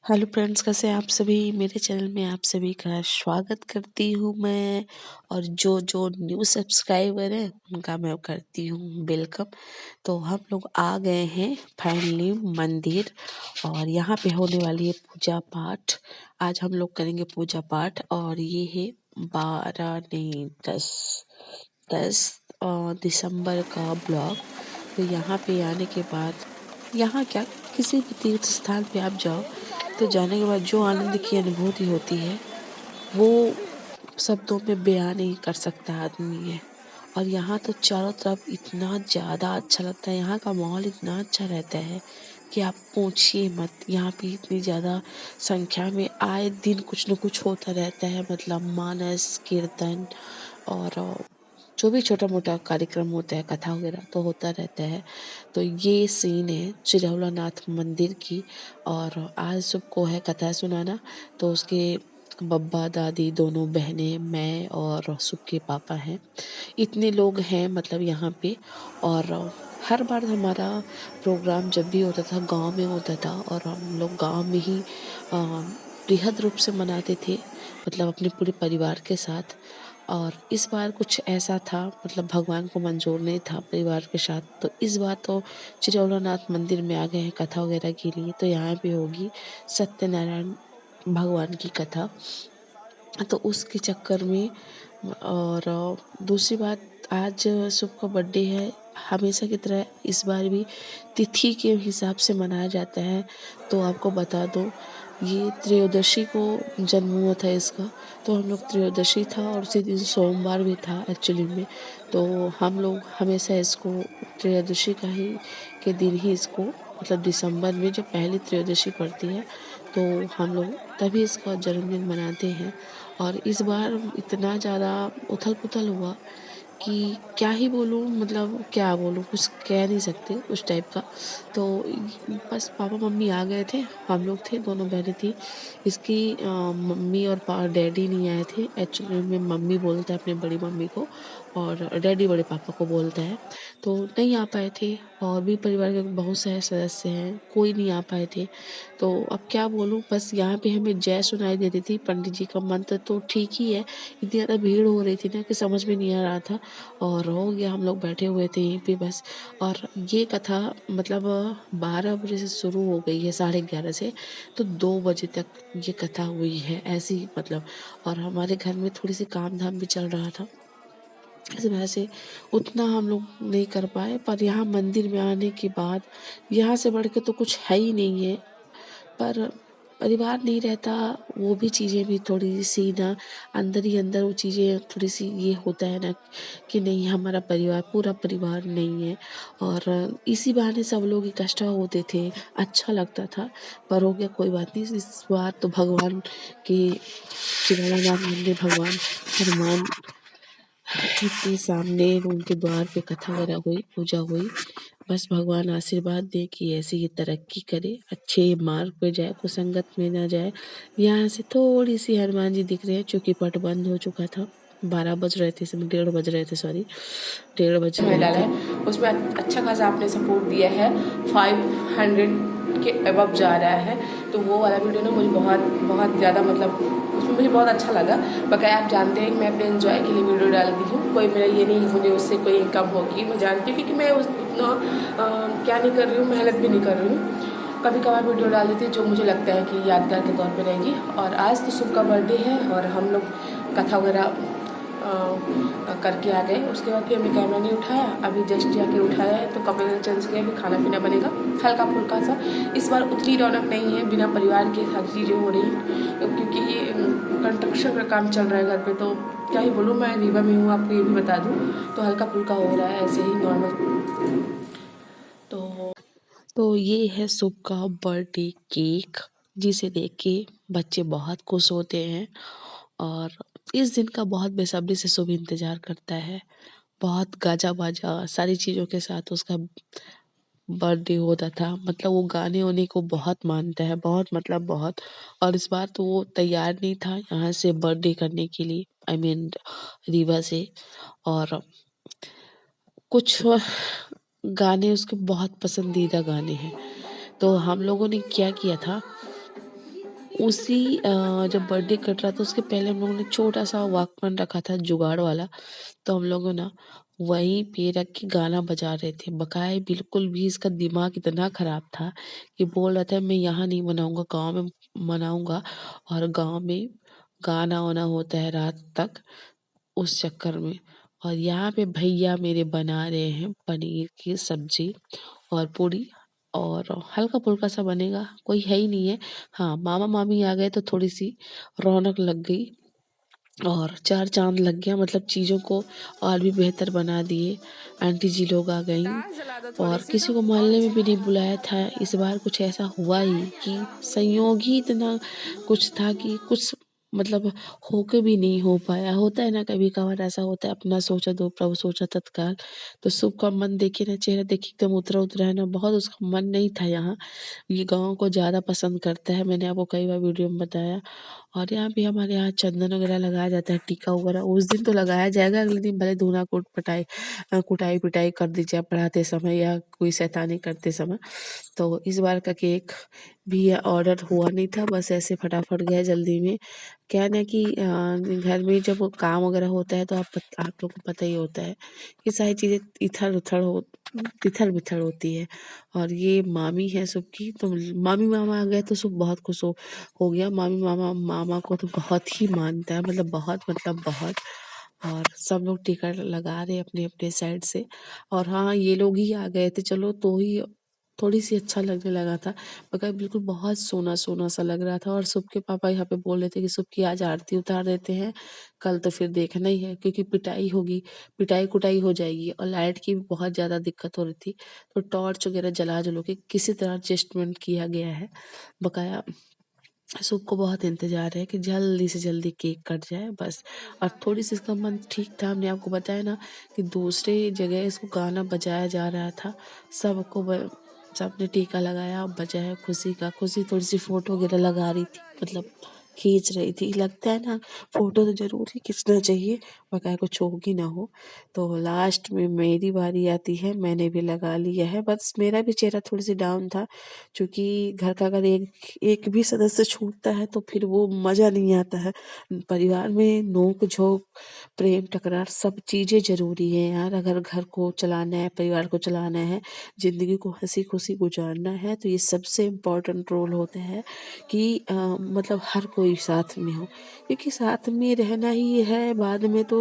Hello friends, कैसे हैं आप सभी। मेरे चैनल में आप सभी का स्वागत करती हूँ मैं। और जो जो न्यू सब्सक्राइबर हैं उनका मैं करती हूँ वेलकम। तो हम लोग आ गए हैं फाइनली मंदिर, और यहाँ पे होने वाली है पूजा पाठ। आज हम लोग करेंगे पूजा पाठ, और ये है 12 नहीं 10 दिसंबर का ब्लॉग। तो यहाँ पे आने के बाद, यहाँ क्या, किसी भी तीर्थ स्थान पे आप जाओ तो जाने के बाद जो आनंद की अनुभूति होती है वो शब्दों में बयान नहीं कर सकता आदमी है। और यहाँ तो चारों तरफ इतना ज़्यादा अच्छा लगता है, यहाँ का माहौल इतना अच्छा रहता है कि आप पूछिए मत। यहाँ पे इतनी ज़्यादा संख्या में आए दिन कुछ न कुछ होता रहता है, मतलब मानस कीर्तन और जो भी छोटा मोटा कार्यक्रम होता है, कथा वगैरह तो होता रहता है। तो ये सीन है चिरौलानाथ मंदिर की। और आज सबको है कथा सुनाना। तो उसके बब्बा दादी दोनों बहनें, मैं और सुख के पापा हैं। इतने लोग हैं मतलब यहाँ पे। और हर बार हमारा प्रोग्राम जब भी होता था गांव में होता था, और हम लोग गांव में ही बृहद रूप से मनाते थे, मतलब अपने पूरे परिवार के साथ। और इस बार कुछ ऐसा था, मतलब भगवान को मंजूर नहीं था परिवार के साथ, तो इस बार तो चिरौलानाथ मंदिर में आ गए हैं कथा वगैरह के लिए। तो यहाँ पे होगी सत्यनारायण भगवान की कथा, तो उसके चक्कर में। और दूसरी बात, आज शुभ का बर्थडे है। हमेशा की तरह इस बार भी तिथि के हिसाब से मनाया जाता है। तो आपको बता दो, ये त्रयोदशी को जन्म हुआ था इसका। तो हम लोग त्रयोदशी था और उसी दिन सोमवार भी था एक्चुअली में। तो हम लोग हमेशा इसको त्रयोदशी का ही के दिन ही इसको, मतलब दिसंबर में जो पहली त्रयोदशी पड़ती है, तो हम लोग तभी इसका जन्मदिन मनाते हैं। और इस बार इतना ज़्यादा उथल पुथल हुआ कि क्या ही बोलूँ, मतलब क्या बोलूँ, कुछ कह नहीं सकते उस टाइप का। तो बस पापा मम्मी आ गए थे, हम लोग थे, दोनों बहनें थी। इसकी मम्मी और डैडी नहीं आए थे। एक्चुअली में मम्मी बोलता है अपने बड़ी मम्मी को, और डैडी बड़े पापा को बोलता है। तो नहीं आ पाए थे। और भी परिवार के बहुत सारे सदस्य हैं, कोई नहीं आ पाए थे। तो अब क्या बोलूँ, बस यहाँ पे हमें जय सुनाई देती थी, पंडित जी का मंत्र तो ठीक ही है। इतनी ज़्यादा भीड़ हो रही थी ना कि समझ में नहीं आ रहा था। और हो गया, हम लोग बैठे हुए थे यहीं पे बस। और ये कथा मतलब 12 बजे से शुरू हो गई है, 11:30 से। तो 2 बजे तक ये कथा हुई है ऐसी, मतलब। और हमारे घर में थोड़ी सी काम धाम भी चल रहा था, इस वजह से उतना हम लोग नहीं कर पाए। पर यहाँ मंदिर में आने के बाद यहाँ से बढ़ के तो कुछ है ही नहीं है। पर परिवार नहीं रहता, वो भी चीज़ें भी थोड़ी सी ना, अंदर ही अंदर वो चीज़ें थोड़ी सी ये होता है ना कि नहीं, हमारा परिवार पूरा परिवार नहीं है। और इसी बहाने सब लोग इकट्ठा होते थे, अच्छा लगता था। पर हो गया, कोई बात नहीं। इस बार तो भगवान के चिराना मंदिर, भगवान हनुमान के सामने उनके द्वार पे कथा वगैरह हुई, पूजा हुई। बस भगवान आशीर्वाद दे कि ऐसे ये तरक्की करे, अच्छे मार्ग पे जाए, कुसंगत में ना जाए। यहाँ से थोड़ी सी हनुमान जी दिख रहे हैं, चूंकि पट बंद हो चुका था। 12 बज रहे थे, समय 1:30 बज रहे थे, सॉरी 1:30 बज रहे डाला थे। है उसमें अच्छा खासा आपने सपोर्ट दिया है। 500 के अबव जा रहा है। तो वो वाला वीडियो ना मुझे बहुत बहुत ज़्यादा, मतलब उसमें मुझे बहुत अच्छा लगा। बकाया आप जानते हैं कि मैं अपने एंजॉय के लिए वीडियो डालती हूँ, कोई मेरा ये नहीं मुझे उससे कोई इनकम होगी। मैं जानती हूँ क्योंकि मैं उतना क्या नहीं कर रही हूँ, मेहनत भी नहीं कर रही हूँ। कभी कभार वीडियो डाल देती हूँ जो मुझे लगता है कि यादगार के तौर पे रहेगी। और आज तो शुभ का बर्थडे है और हम लोग कथा वगैरह करके आ गए। उसके बाद फिर हमें कैमरा नहीं उठाया, अभी जस्ट जाके उठाया है। तो कपड़े चेंज किया, फिर खाना पीना बनेगा हल्का फुल्का सा। इस बार उतनी रौनक नहीं है, बिना परिवार के सारी चीज़ें हो रही हैं क्योंकि कंस्ट्रक्शन का काम चल रहा है घर पे। तो क्या ही बोलूँ, मैं रीवा में हूँ, आपको ये भी बता दूँ। तो हल्का फुल्का हो रहा है ऐसे ही नॉर्मल। तो ये है शुभ का बर्थडे केक, जिसे देख के बच्चे बहुत खुश होते हैं। और इस दिन का बहुत बेसब्री से शुभ इंतजार करता है। बहुत गाजा बाजा सारी चीज़ों के साथ उसका बर्थडे होता था, मतलब वो गाने वाने को बहुत मानता है, बहुत मतलब बहुत। और इस बार तो वो तैयार नहीं था यहाँ से बर्थडे करने के लिए, आई मीन रीवा से। और कुछ गाने उसके बहुत पसंदीदा गाने हैं। तो हम लोगों ने क्या किया था, उसी जब बर्थडे कट रहा था उसके पहले हम लोगों ने छोटा-सा वॉकमैन रखा था जुगाड़ वाला, तो हम लोगों ना वहीं पे रख के गाना बजा रहे थे। बकाए बिल्कुल भी इसका दिमाग इतना ख़राब था कि बोल रहा था मैं यहाँ नहीं मनाऊँगा, गाँव में मनाऊँगा और गाँव में गाना-वाना होता है रात तक, उस चक्कर में। और यहाँ पे भैया मेरे बना रहे हैं पनीर की सब्ज़ी और पूड़ी और हल्का-फुल्का सा बनेगा, कोई है ही नहीं है। हाँ, मामा-मामी आ गए तो थोड़ी-सी रौनक लग गई और चार चाँद लग गया, मतलब चीज़ों को और भी बेहतर बना दिए। आंटी जी लोग आ गईं तार जला दो थोड़ी और सी तो किसी को और मोहल्ले में अच्छा भी नहीं लगेगा। बुलाया था। इस बार कुछ ऐसा हुआ ही कि संयोग ही इतना कुछ था कि कुछ मतलब होके भी नहीं हो पाया। होता है ना कभी-कभार ऐसा होता है, अपना सोचा तो प्रभु सोचा तत्काल। तो शुभ का मन देखिए ना, चेहरा देखिए एकदम उतरा-उतरा है ना, बहुत उसका मन नहीं था यहाँ। ये गाँव को ज़्यादा पसंद करता है, मैंने आपको कई बार वीडियो में बताया। और यहाँ पे हमारे यहाँ चंदन वगैरह लगाया जाता है, टीका वगैरह उस दिन तो लगाया जाएगा, अगले दिन भले धुना कुटाई-पिटाई कर दी जाए पढ़ाते समय या कोई शैतानी करते समय। तो इस बार का केक भी ऑर्डर हुआ नहीं था, बस ऐसे फटाफट गया जल्दी में। क्या है ना कि घर में जब काम वगैरह होता है तो आप लोग को पता ही होता है कि सारी चीज़ें इथल-बिथल होती है। और ये मामी है शुभ की, तो मामी-मामा आ गए तो शुभ बहुत खुश हो गया। मामी-मामा मामा को तो बहुत ही मानता है, मतलब बहुत। और सब लोग टिकट लगा रहे अपने-अपने साइड से। और हाँ, ये लोग ही आ गए थे चलो तो ही थोड़ी-सी अच्छा लगने लगा था। मगर बिल्कुल बहुत सोना-सोना सा लग रहा था। और शुभ के पापा यहाँ पे बोल रहे थे कि शुभ की आज आरती उतार देते हैं, कल तो फिर देखना ही है क्योंकि पिटाई होगी, पिटाई-कुटाई हो जाएगी और लाइट की भी बहुत ज़्यादा दिक्कत हो रही थी। तो टॉर्च वगैरह जला-जलू के किसी तरह एडजस्टमेंट किया गया है। बकाया शुभ को बहुत इंतज़ार है कि जल्दी से जल्दी केक कट जाए बस। और थोड़ी-सी इसका मन ठीक था, हमने आपको बताया ना कि दूसरे जगह इसको गाना बजाया जा रहा था। सबको ब सबने टीका लगाया, बजाया खुशी का। खुशी थोड़ी-सी फ़ोटो वगैरह लगा रही थी, मतलब खींच रही थी। लगता है ना फ़ोटो तो ज़रूर ही खींचना चाहिए, बकाया कुछ हो कि ना हो। तो लास्ट में मेरी बारी आती है, मैंने भी लगा लिया है। बस मेरा भी चेहरा थोड़ी-सी डाउन था क्योंकि घर का अगर एक एक भी सदस्य छूटता है तो फिर वो मज़ा नहीं आता है। परिवार में नोक-झोंक, प्रेम, टकरार सब चीज़ें ज़रूरी हैं यार। अगर घर को चलाना है, परिवार को चलाना है, ज़िंदगी को हँसी-खुशी गुज़ारना है तो ये सबसे इम्पोर्टेंट रोल होता है कि मतलब हर कोई साथ में हो। क्योंकि साथ में रहना ही है, बाद में तो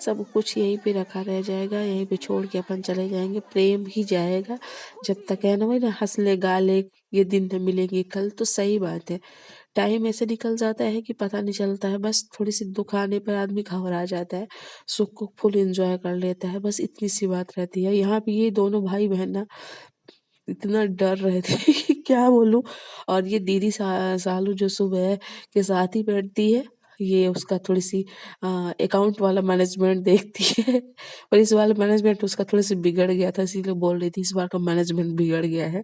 सब कुछ यहीं पे रखा रह जाएगा, यहीं पे छोड़ के अपन चले जाएँगे, प्रेम ही जाएगा। जब तक है ना वही ना हँस ले गा ले ये दिन न मिलेंगे कल, तो सही बात है। टाइम ऐसे निकल जाता है कि पता नहीं चलता है, बस थोड़ी-सी दुःख आने पर आदमी घबरा जाता है, सुख को फुल एन्जॉय कर लेता है, बस इतनी सी बात रहती है। यहाँ पे ये दोनों भाई-बहन ना इतना डर रहे थे कि क्या बोलूँ। और ये दीदी सालू जो सुबह के साथ ही बैठती है, ये उसका थोड़ी-सी अकाउंट वाला मैनेजमेंट देखती है। और इस वाला मैनेजमेंट उसका थोड़ा-सा बिगड़ गया था, इसीलिए बोल रही थी इस बार का मैनेजमेंट बिगड़ गया है।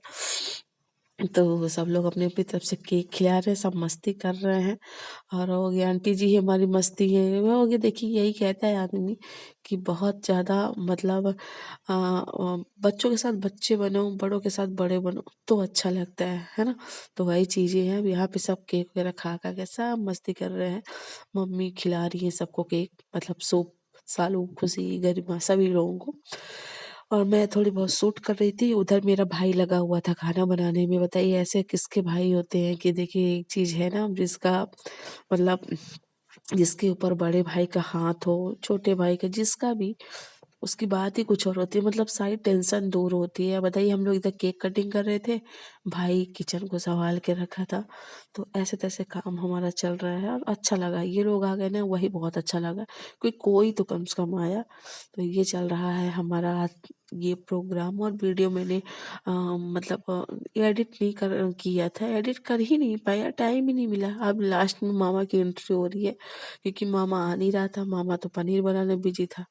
तो सब लोग अपनी-अपनी तरफ से केक खिला रहे हैं, सब मस्ती कर रहे हैं। और हो गया आंटी जी हमारी मस्ती है, वो हो गया। देखिए यही कहता है आदमी कि बहुत ज़्यादा मतलब बच्चों के साथ बच्चे बनो, बड़ों के साथ बड़े बनो तो अच्छा लगता है ना? तो वही चीज़ें हैं। अब यहाँ पे सब केक वगैरह खा-खा के सब मस्ती कर रहे हैं। मम्मी खिला रही हैं सबको केक, मतलब सूप, सालू, खुशी, गरिमा सभी लोगों को। और मैं थोड़ी बहुत शूट कर रही थी, उधर मेरा भाई लगा हुआ था खाना बनाने में। बताइए ऐसे किसके भाई होते हैं कि देखिए एक चीज़ है ना जिसका मतलब जिसके ऊपर बड़े भाई का हाथ हो, छोटे भाई का, जिसका भी, उसकी बात ही कुछ और होती है, मतलब सारी टेंशन दूर होती है। बताइए हम लोग इधर केक कटिंग कर रहे थे, भाई किचन को सँभाल के रखा था। तो ऐसे-तैसे काम हमारा चल रहा है और अच्छा लगा। ये लोग आ गए ना वही बहुत अच्छा लगा, कोई तो कम से कम आया। तो ये चल रहा है हमारा आज ये प्रोग्राम। और वीडियो मैंने मतलब एडिट नहीं किया था, एडिट कर ही नहीं पाया, टाइम ही नहीं मिला। अब लास्ट में मामा की एंट्री हो रही है क्योंकि मामा आ नहीं रहा था, मामा तो पनीर बनाने बिजी था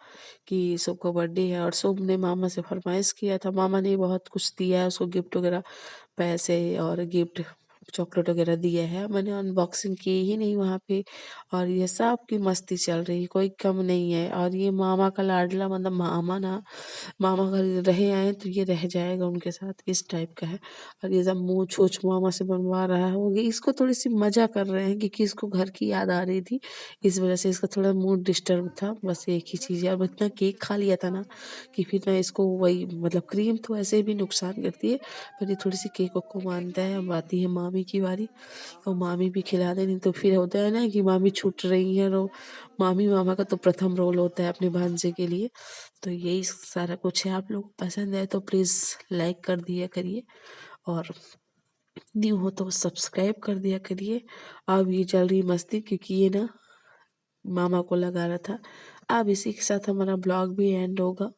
कि शुभ का बर्थडे है। और शुभ ने मामा से फरमाइश किया था, मामा ने बहुत कुछ दिया है उसको, गिफ्ट वगैरह, पैसे और गिफ्ट चॉकलेट वगैरह दिया है। मैंने अनबॉक्सिंग की ही नहीं वहाँ पे, और ये सब की मस्ती चल रही है, कोई कम नहीं है। और ये मामा का लाडला, मतलब मामा ना, मामा घर रहे आए तो ये रह जाएगा उनके साथ, इस टाइप का है। और ये सब मुँह छूछ मामा से बनवा रहा है, होगी इसको थोड़ी सी मजा कर रहे हैं क्योंकि इसको घर की याद आ रही थी, इस वजह से इसका थोड़ा मूड डिस्टर्ब था, बस एक ही चीज़ है। अब इतना केक खा लिया था ना कि फिर ना इसको वही, मतलब क्रीम तो ऐसे भी नुकसान करती है, पर ये थोड़ी सी केक को मानता है। अब आती है मामी की बारी, और मामी भी खिला दे, नहीं तो फिर होता है ना कि मामी छूट रही है, रो मामी मामा का तो प्रथम रोल होता है अपने भांजे के लिए। तो यही सारा कुछ है। आप लोग पसंद है तो प्लीज़ लाइक कर दिया करिए, और न्यू हो तो सब्सक्राइब कर दिया करिए। अब ये चल रही मस्ती क्योंकि ये ना मामा को लगा रहा था। अब इसी के साथ हमारा ब्लॉग भी एंड होगा।